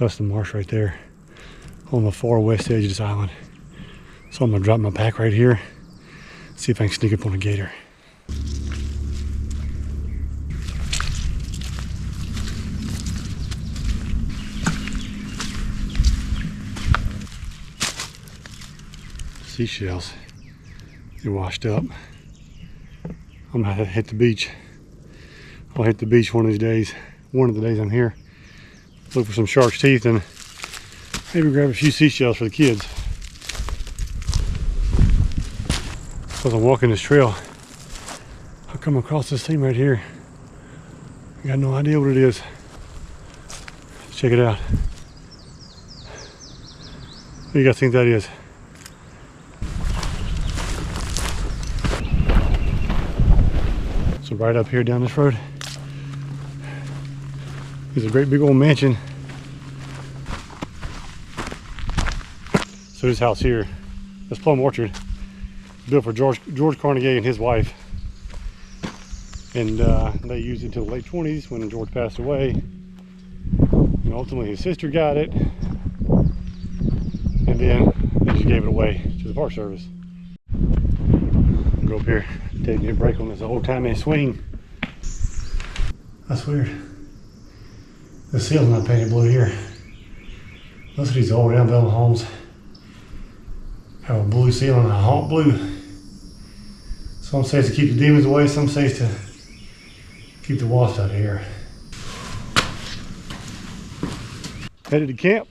So that's the marsh right there on the far west edge of this island. So I'm gonna drop my pack right here, see if I can sneak up on a gator. Seashells, they're washed up. I'm gonna hit the beach. I'll hit the beach one of these days, one of the days I'm here. Look for some shark's teeth and maybe grab a few seashells for the kids. As I'm walking this trail, I come across this thing right here. I got no idea what it is. Let's check it out. What do you guys think that is? So right up here down this road, there's a great big old mansion. So this house here, this plum orchard, built for George Carnegie and his wife. And they used it until the late 20s when George passed away. And ultimately his sister got it. And then they just gave it away to the Park Service. Go up here, take me a break on this old-timey swing. That's weird. The ceil's not painted blue here. Most of these old down-building homes have a blue ceiling and a haunt blue. Some say it's to keep the demons away, some say it's to keep the wasps out of here. Headed to camp,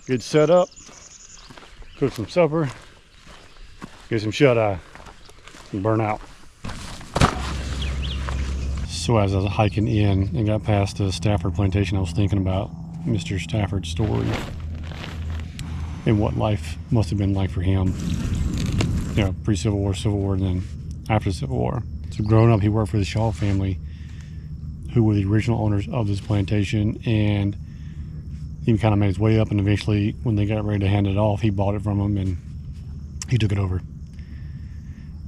get set up, cook some supper, get some shut-eye, and burn out. So as I was hiking in and got past the Stafford plantation, I was thinking about Mr. Stafford's story and what life must have been like for him. You know, pre-Civil War, Civil War, and then after the Civil War. So growing up, he worked for the Shaw family, who were the original owners of this plantation, and he kind of made his way up, and eventually when they got ready to hand it off, he bought it from them and he took it over.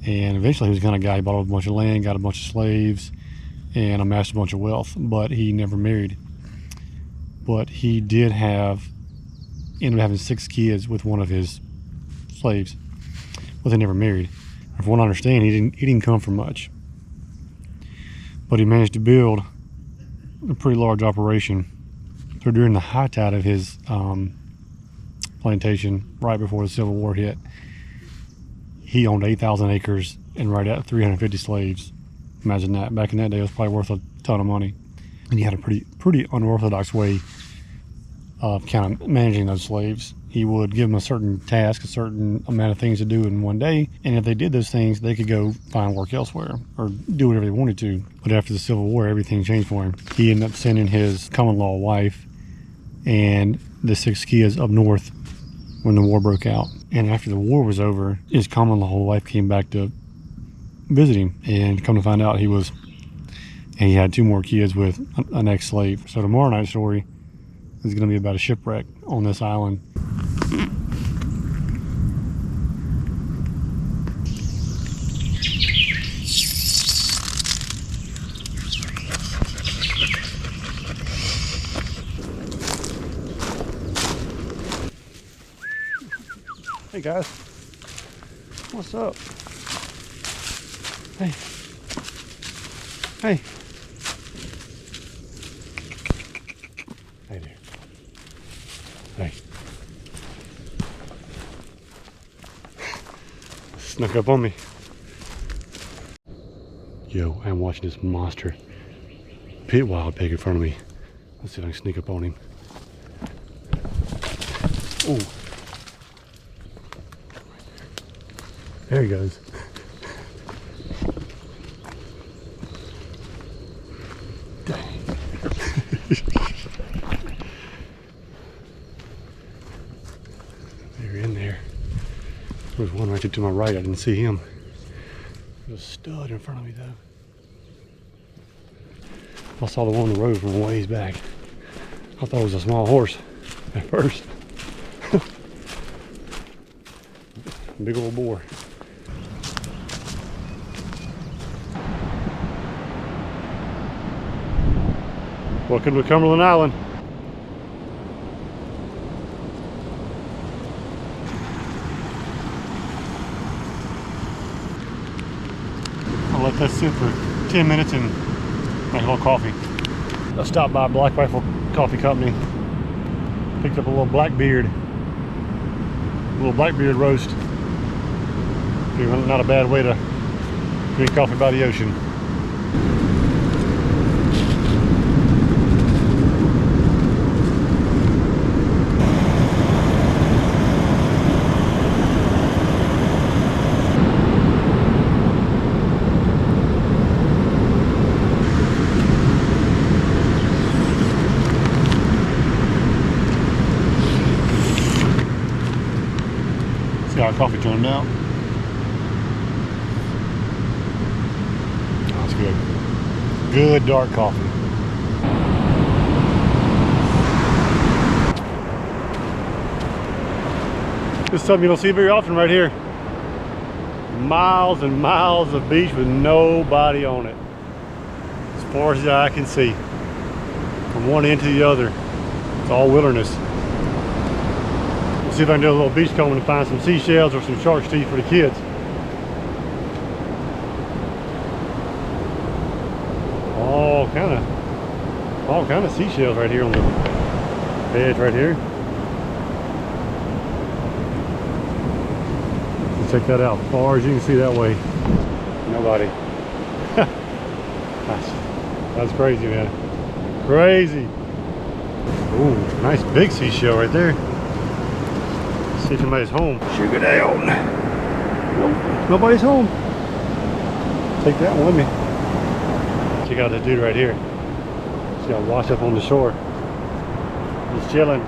And eventually he was the kind of guy, he bought a bunch of land, got a bunch of slaves, and amassed a bunch of wealth, but he never married. But he ended up having 6 kids with one of his slaves, but they never married. From what I understand, he didn't come from much, but he managed to build a pretty large operation. So during the high tide of his plantation, right before the Civil War hit, he owned 8,000 acres and right at 350 slaves. Imagine that. Back in that day, it was probably worth a ton of money. And he had a pretty unorthodox way of kind of managing those slaves. He would give them a certain task, a certain amount of things to do in one day, and if they did those things, they could go find work elsewhere or do whatever they wanted to. But after the Civil War, everything changed for him. He ended up sending his common-law wife and the 6 kids up north when the war broke out. And after the war was over, his common-law wife came back to visit him, and come to find out he had 2 more kids with an ex-slave. So tomorrow night's story is going to be about a shipwreck on this island. Hey guys, what's up? Hey. Hey. Hey there. Hey. Snuck up on me. Yo, I'm watching this monster pit wild pig in front of me. Let's see if I can sneak up on him. Oh. There he goes. Dang. They're in there. There's one right to my right. I didn't see him. There's a stud in front of me though. I saw the one on the road from a ways back. I thought it was a small horse at first. Big old boar. Welcome to Cumberland Island. let that sit for 10 minutes and make a little coffee. I stopped by Black Rifle Coffee Company. Picked up a little Blackbeard roast. Not a bad way to drink coffee by the ocean. See our coffee turned out. That's good. Good dark coffee. This is something you don't see very often right here. Miles and miles of beach with nobody on it. As far as the eye can see. From one end to the other. It's all wilderness. We'll see if I can do a little beach combing and find some seashells or some shark's teeth for the kids. All kind of seashells right here on the edge right here. Let's check that out. As far as you can see that way, nobody. That's crazy, man. Crazy. Ooh, nice big seashell right there. Let's see if somebody's home. Sugar down. Nope, nobody's home. Take that one with me. Check out that dude right here. He's got washed up on the shore. He's chilling.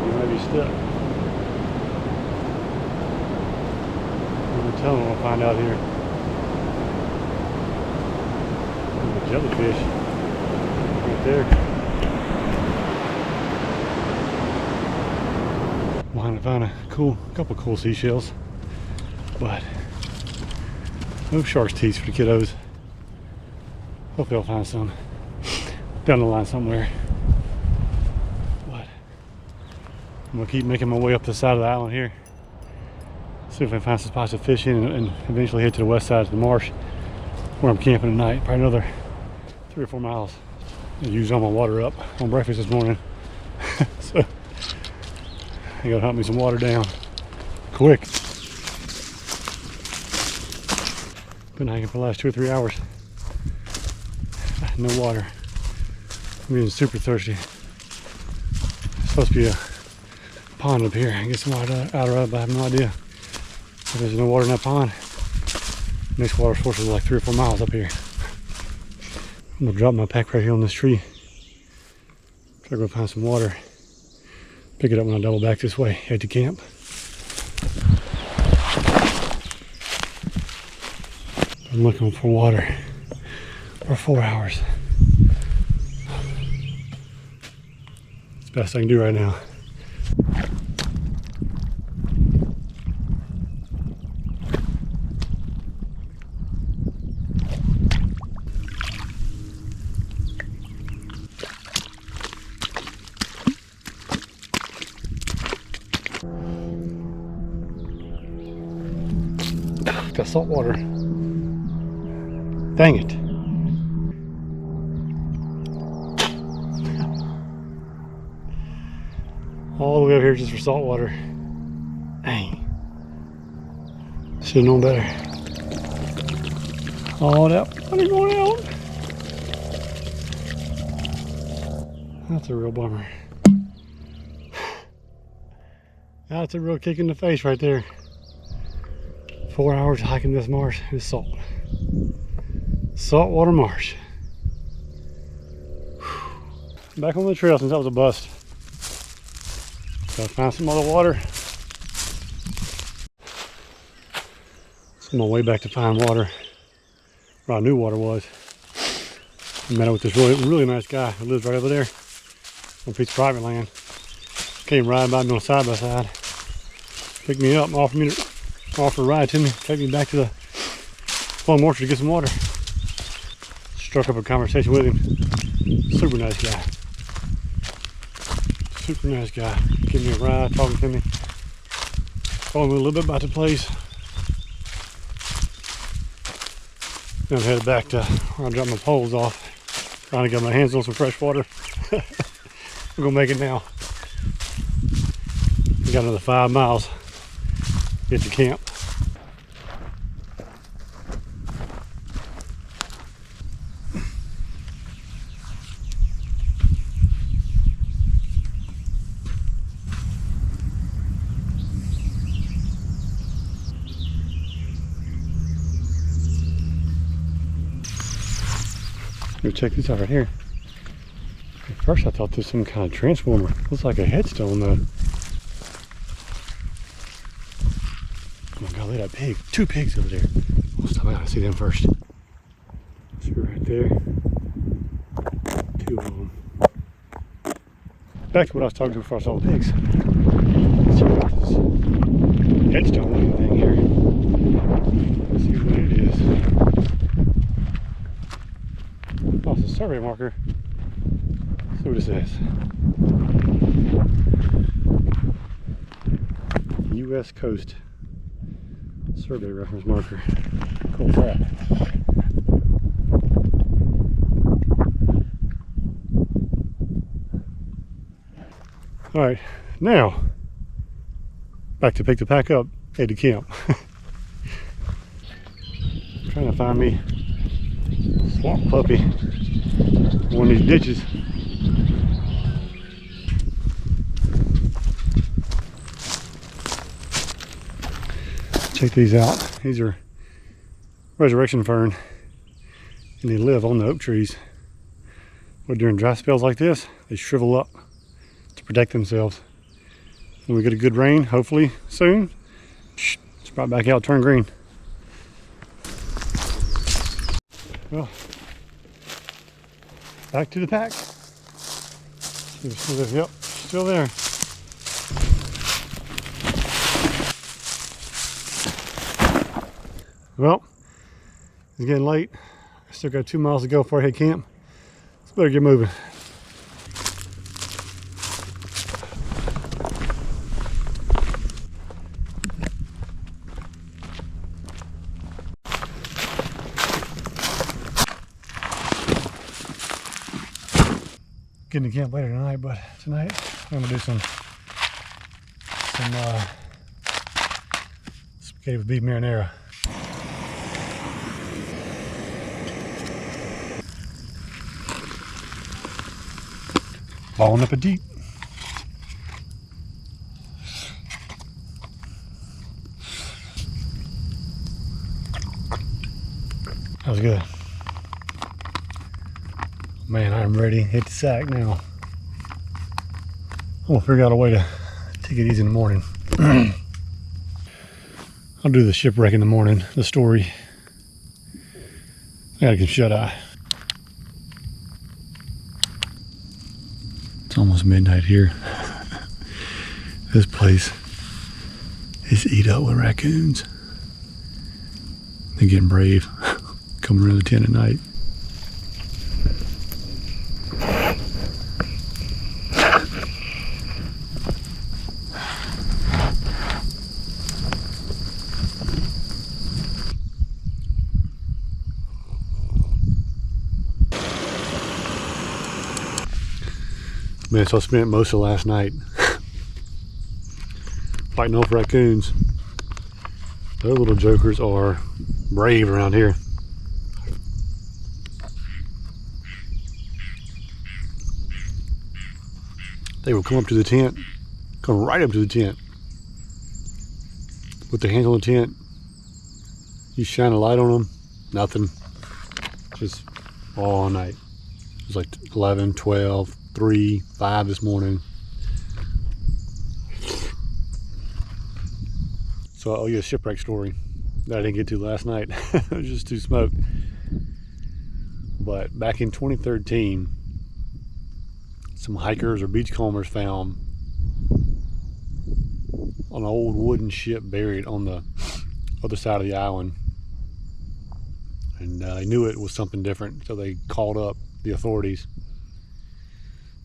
He might be stuck. I'm gonna tell him, we'll find out here. Ooh, jellyfish. Right there. I'm trying to find a couple cool seashells. But no shark's teeth for the kiddos. Hopefully I'll find some down the line somewhere. But I'm gonna keep making my way up the side of the island here. See if I can find some spots to fish in and eventually head to the west side of the marsh where I'm camping tonight. Probably another 3 or 4 miles. I used all my water up on breakfast this morning. So I gotta hunt me some water down quick. Been hiking for the last 2 or 3 hours. No water. I'm getting super thirsty. It's supposed to be a pond up here. I get some water out of it, but I have no idea. If there's no water in that pond, next water source is like 3 or 4 miles up here. I'm gonna drop my pack right here on this tree. Try to go find some water. Pick it up when I double back this way, head to camp. I'm looking for water for 4 hours. It's the best I can do right now. Got salt water. Dang it. All the way up here just for salt water. Dang. Should have known better. Oh, that water going out. That's a real bummer. That's a real kick in the face right there. 4 hours hiking this marsh is salt. Saltwater marsh. Back on the trail since that was a bust. Gotta find some other water. It's on my way back to find water where I knew water was. I met up with this really nice guy who lives right over there on a piece of private land. Came riding by me on a side by side. Picked me up and offered a ride to me, take me back to the plum orchard to get some water. Struck up a conversation with him. Super nice guy. Super nice guy. Giving me a ride, talking to me. Told me a little bit about the place. I'm headed back to where I dropped my poles off. Trying to get my hands on some fresh water. I'm gonna make it now. We got another 5 miles. Get to camp. Go check this out right here. At first I thought this was some kind of transformer. Looks like a headstone though. Oh my god, look at that pig. 2 pigs over there. I'll stop out, I see them first. See right there. 2 of them. Back to what I was talking to before I saw the pigs. Let's check out this headstone looking thing here. Let's see what it is. Oh, it's a survey marker. Let's see what it says. U.S. Coast Survey Reference Marker. Cool crap. Alright, now back to pick the pack up, head to camp. Trying to find me a swamp puppy. One of these ditches. Check these out. These are resurrection fern, and they live on the oak trees. But during dry spells like this, they shrivel up to protect themselves. When we get a good rain, hopefully soon, sprout back out, turn green. Well, back to the pack. Yep, still there. Well, it's getting late. I still got 2 miles to go before I hit camp. So better get moving. Getting to camp later tonight, but tonight I'm gonna do some spaghetti with beef marinara. Bon appetit. That was good. Man, I'm ready. Hit the sack now. I'm gonna figure out a way to take it easy in the morning. I'll do the shipwreck in the morning, the story. I gotta get shut eye. It's almost midnight here. This place is eat up with raccoons. They're getting brave. Coming around the tent at night. Man, so I spent most of last night fighting off raccoons. Those little jokers are brave around here. They will come up to the tent, come right up to the tent, put their hands on the tent. You shine a light on them, nothing. Just all night. It was like 11, 12, 3, 5 this morning. So I owe you a shipwreck story that I didn't get to last night. It was just too smoked. But back in 2013, some hikers or beachcombers found an old wooden ship buried on the other side of the island. And they knew it was something different, so they called up the authorities.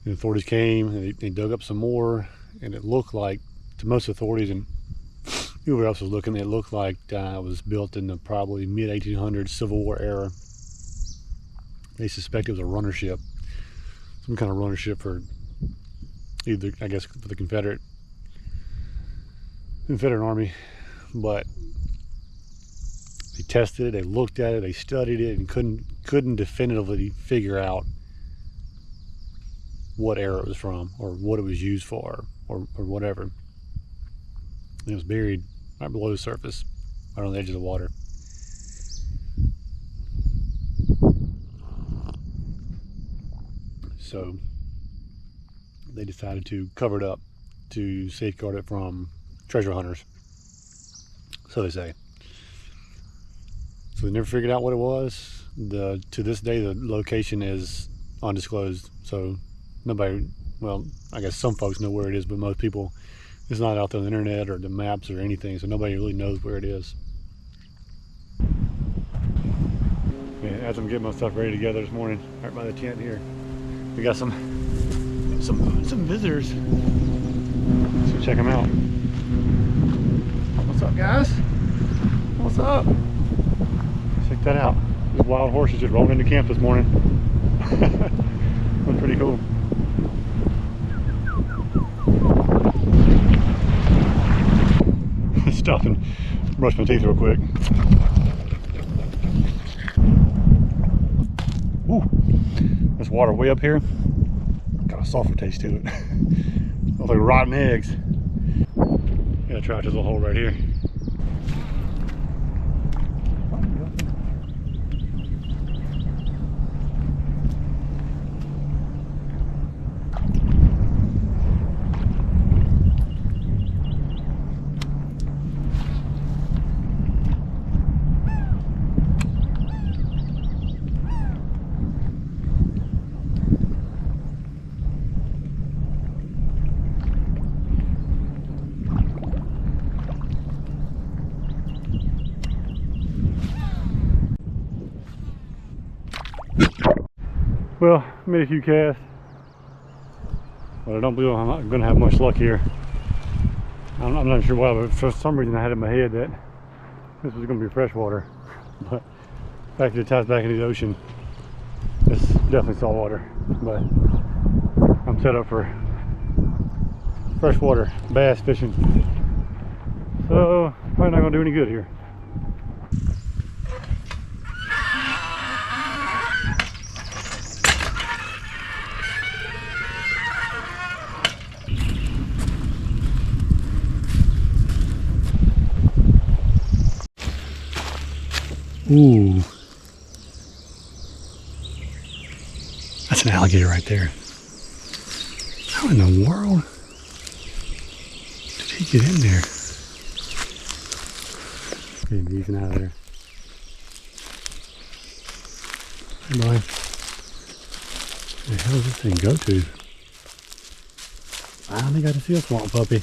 The authorities came and they dug up some more, and it looked like, to most authorities, and whoever else was looking, it looked like it was built in the probably mid-1800s Civil War era. They suspect it was a runner ship, some kind of runner ship for either, I guess, for the Confederate Army. But they tested it, they looked at it, they studied it, and couldn't definitively figure out what era it was from or what it was used for or whatever. And it was buried right below the surface, right on the edge of the water. So they decided to cover it up to safeguard it from treasure hunters, so they say. So they never figured out what it was. To this day, the location is undisclosed. So nobody, well, I guess some folks know where it is, but most people, it's not out there on the internet or the maps or anything, so nobody really knows where it is. Yeah, as I'm getting my stuff ready together this morning, right by the tent here, we got some visitors. So check them out. What's up, guys? What's up? Check that out. These wild horses just rolled into camp this morning. That's pretty cool. Stop and brush my teeth real quick. Ooh, this water way up here got a sulfur taste to it. Smells like rotten eggs. Gotta try out this little hole right here. Well, I made a few casts, but I don't believe I'm not going to have much luck here. I'm not sure why, but for some reason I had in my head that this was going to be freshwater. But fact that it ties back into the ocean, it's definitely saltwater. But I'm set up for freshwater bass fishing, so probably not going to do any good here. Ooh, that's an alligator right there. How in the world did he get in there? Okay, he's out of there. Hey, boy. Where the hell does this thing go to? I finally got to see a swamp puppy.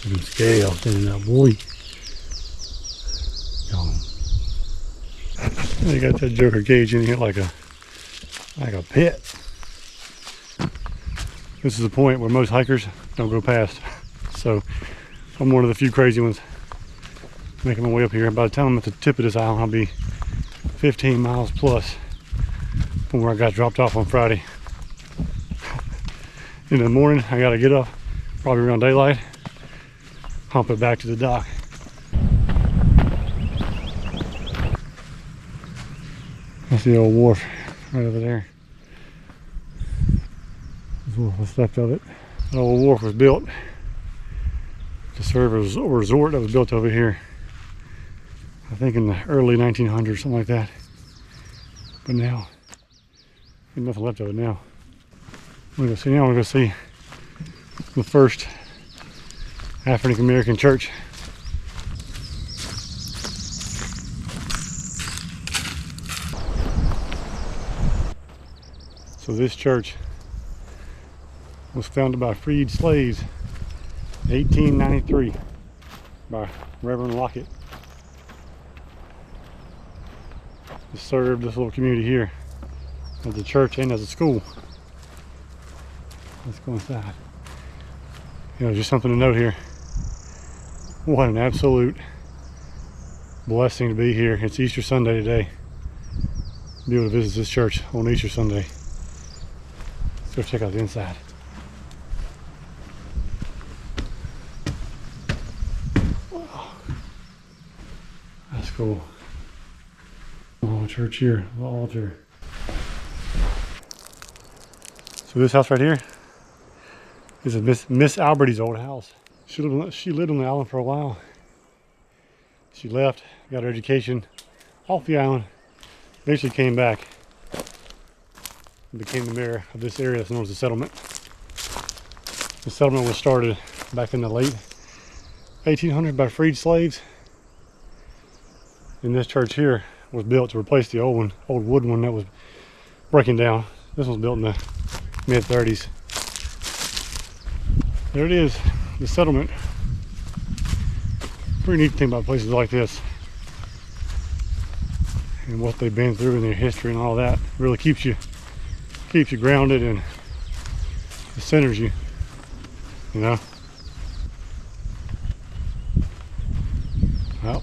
Look at them scales standing up, boy. They got that joker cage in here like a pit. This is a point where most hikers don't go past. So I'm one of the few crazy ones making my way up here. By the time I'm at the tip of this island, I'll be 15 miles plus from where I got dropped off on Friday. In the morning, I gotta get up probably around daylight, hump it back to the dock. That's the old wharf right over there. There's what's left of it. That old wharf was built to serve as a resort that was built over here, I think in the early 1900s, something like that. But now, there's nothing left of it now. We're gonna see now. We're gonna see the first African American church. So this church was founded by freed slaves in 1893 by Reverend Lockett. It served this little community here as a church and as a school. Let's go inside. You know, just something to note here. What an absolute blessing to be here. It's Easter Sunday today. Be able to visit this church on Easter Sunday. Let's go check out the inside. Wow. That's cool. Oh, church here, the altar. So this house right here is Miss Alberty's old house. She lived on the island for a while. She left, got her education off the island, eventually came back and became the mayor of this area that's known as the settlement. The settlement was started back in the late 1800s by freed slaves. And this church here was built to replace the old wood one that was breaking down. This was built in the mid-30s. There it is, the settlement. Pretty neat thing about places like this and what they've been through in their history and all that. Really keeps you grounded and it centers you, you know. Well,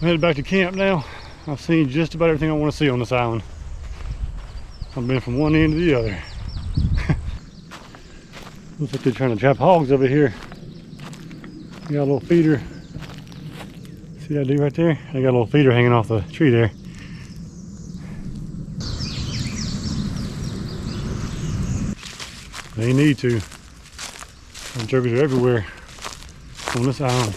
I'm headed back to camp now. I've seen just about everything I want to see on this island. I've been from one end to the other. Looks like they're trying to trap hogs over here. They got a little feeder. See that dude right there? They got a little feeder hanging off the tree there. They need to. Turkeys are everywhere on this island.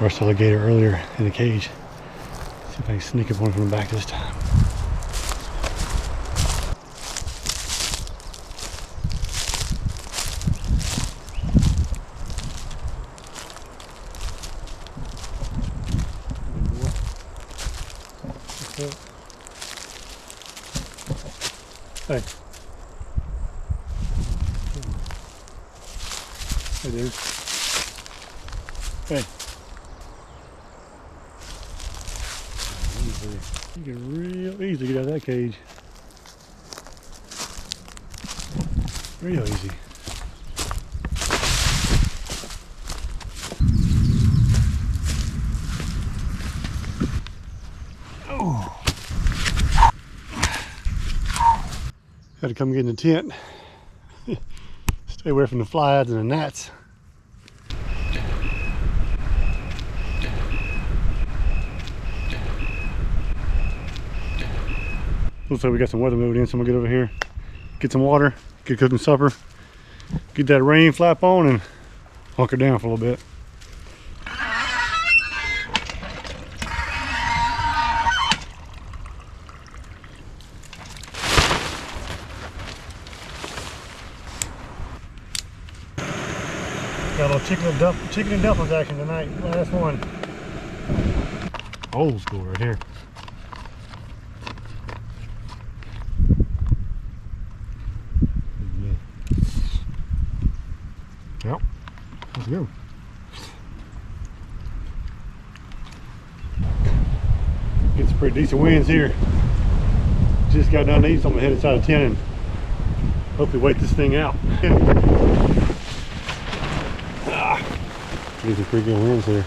I saw the alligator earlier in the cage. See if I can sneak up one from the back this time. Hey. Hey, dude. Hey. You can real easily get out of that cage. Real easy. Oh. Got to come get in the tent. Stay away from the flies and the gnats. Looks like we got some weather moving in, so I'm gonna get over here, get some water, get cooking supper, get that rain flap on, and hunker down for a little bit. Got a little chicken and dumplings action tonight. Last one. Old school right here. Yep, let's go. Get some pretty decent winds here. Just got done eating, so I'm gonna head inside the tent and hopefully wait this thing out. These are pretty good winds here.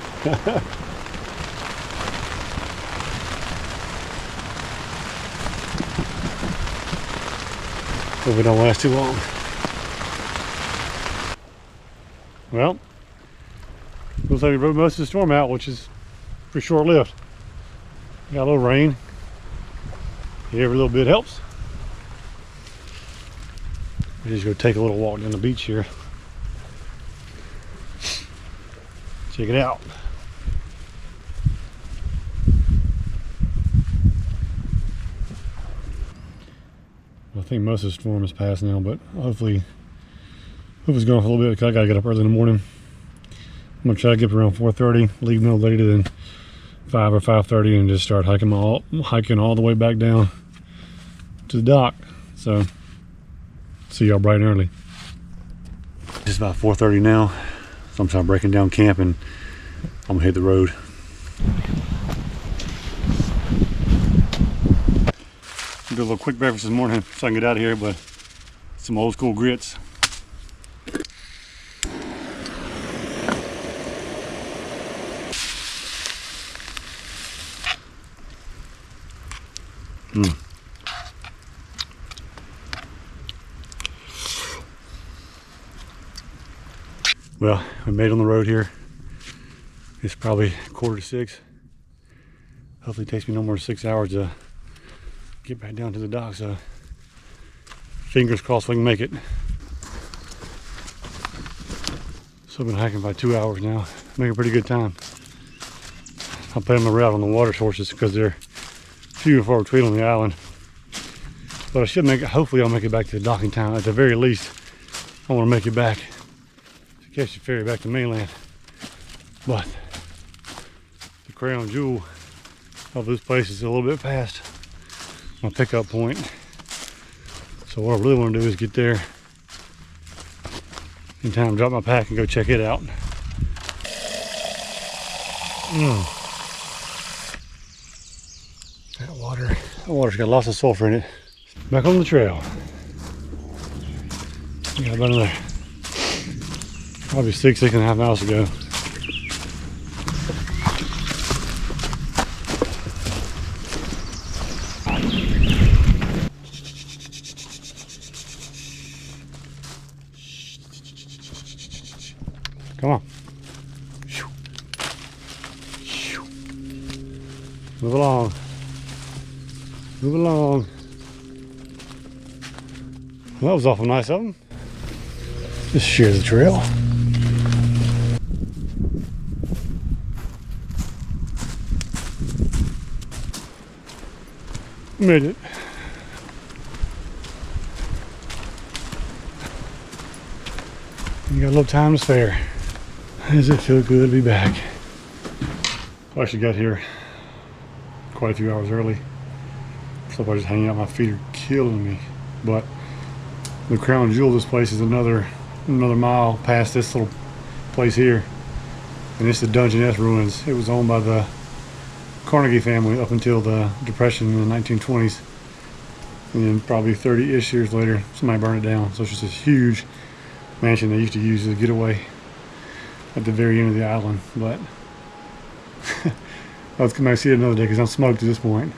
Hope it don't last too long. Well, looks like we rode most of the storm out, which is pretty short-lived. Got a little rain. Every little bit helps. We just go take a little walk down the beach here. Check it out. I think most of the storm is past now, but hopefully it's going for a little bit because I gotta get up early in the morning. I'm gonna try to get up around 4:30, leave no later than 5 or 5:30, and just start hiking all the way back down to the dock. So see y'all bright and early. It's about 4:30 now, so I'm trying breaking down camp and I'm gonna hit the road. Do a little quick breakfast this morning so I can get out of here, but some old school grits. Well, we made it on the road here. It's probably 5:45. Hopefully it takes me no more than 6 hours to get back down to the dock, so fingers crossed we can make it. So I've been hiking by 2 hours now, making pretty good time. I'll plan my route on the water sources because they're few and far between on the island. But I should make it, hopefully I'll make it back to the docking town. At the very least, I want to make it back to catch the ferry back to mainland. But the crown jewel of this place is a little bit past my pickup point. So what I really want to do is get there in time, drop my pack and go check it out. That water's got lots of sulfur in it. Back on the trail. Yeah, about another probably 6.5 miles to go. Come on. Move along. Move along. Well, that was awful nice of them. Just share the trail. Made it. You got a little time to spare. Does it feel good to be back? I actually got here quite a few hours early. So by just hanging out, my feet are killing me. But the crown jewel of this place is another mile past this little place here. And it's the Dungeness ruins. It was owned by the Carnegie family up until the Depression in the 1920s. And then probably 30-ish years later, somebody burned it down. So it's just this huge mansion they used to use as a getaway at the very end of the island. But I'll come back and see it another day because I'm smoked at this point.